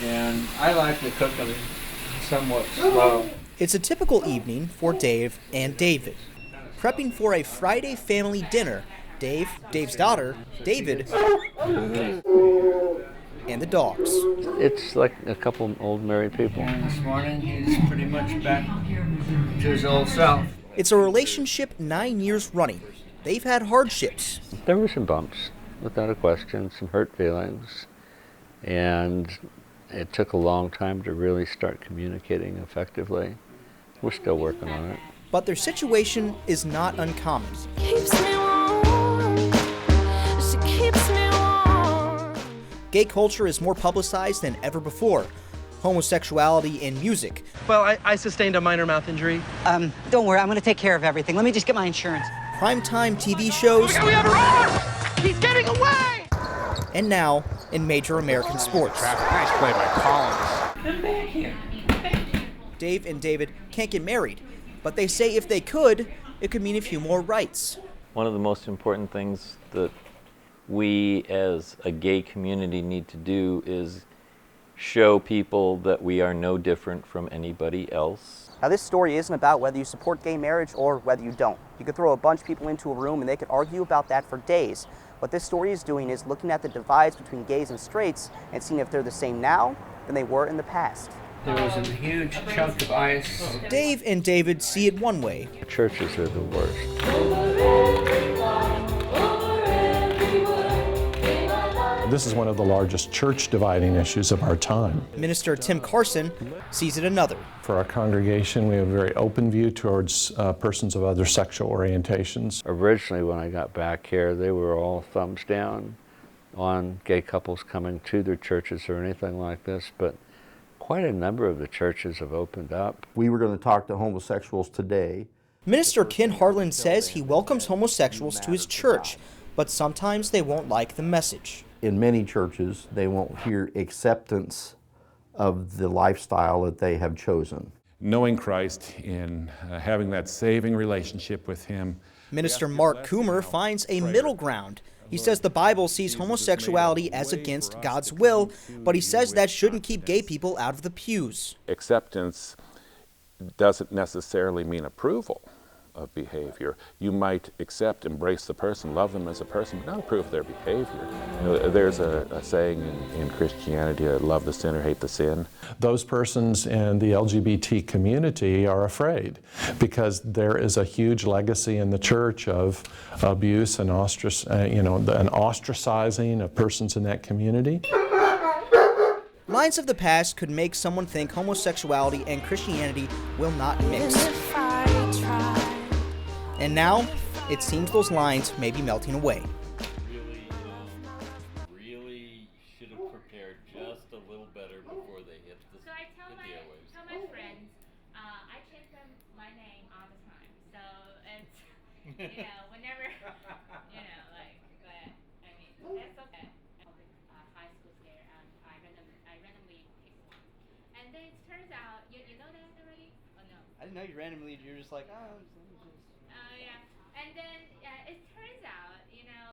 and I like to cook them somewhat slow. It's a typical evening for Dave and David. Prepping for a Friday family dinner, Dave's daughter, David, and the dogs. It's like a couple old married people. And this morning he's pretty much back to his old self. It's a relationship 9 years running. They've had hardships. There were some bumps, without a question, some hurt feelings, and it took a long time to really start communicating effectively. We're still working on it. But their situation is not uncommon. Keeps me warm. She keeps me warm. Gay culture is more publicized than ever before. Homosexuality in music. Well, I sustained a minor mouth injury. Don't worry, I'm going to take care of everything. Let me just get my insurance. Primetime TV shows. We have a runner! He's getting away! And now in major American sports. Nice play by Collins. Come back here. Dave and David can't get married, but they say if they could, it could mean a few more rights. One of the most important things that we as a gay community need to do is show people that we are no different from anybody else. Now, this story isn't about whether you support gay marriage or whether you don't. You could throw a bunch of people into a room and they could argue about that for days. What this story is doing is looking at the divides between gays and straights and seeing if they're the same now than they were in the past. There was a huge chunk of ice. Dave and David see it one way. Churches are the worst. This is one of the largest church dividing issues of our time. Minister Tim Carson sees it another. For our congregation, we have a very open view towards persons of other sexual orientations. Originally, when I got back here, they were all thumbs down on gay couples coming to their churches or anything like this, but quite a number of the churches have opened up. We were going to talk to homosexuals today. Minister Ken Harlan says he welcomes homosexuals to his church, but sometimes they won't like the message. In many churches, they won't hear acceptance of the lifestyle that they have chosen. Knowing Christ and having that saving relationship with Him. Minister Mark Coomer finds a middle ground. He says the Bible sees homosexuality as against God's will, but he says that shouldn't keep gay people out of the pews. Acceptance doesn't necessarily mean approval of behavior. You might accept, embrace the person, love them as a person, but not approve of their behavior. You know, there's a saying in Christianity, love the sinner, hate the sin. Those persons in the LGBT community are afraid because there is a huge legacy in the church of abuse and an ostracizing of persons in that community. Lines of the past could make someone think homosexuality and Christianity will not mix. And now, it seems those lines may be melting away. Really should have prepared just a little better before they hit the airwaves. So I tell my friends, I change my name all the time. So it's, whenever, but I mean, that's okay. High school there, I randomly picked one. And then it turns out, you know that already? Or no? I didn't know you randomly, you're just like, oh, Yeah. And then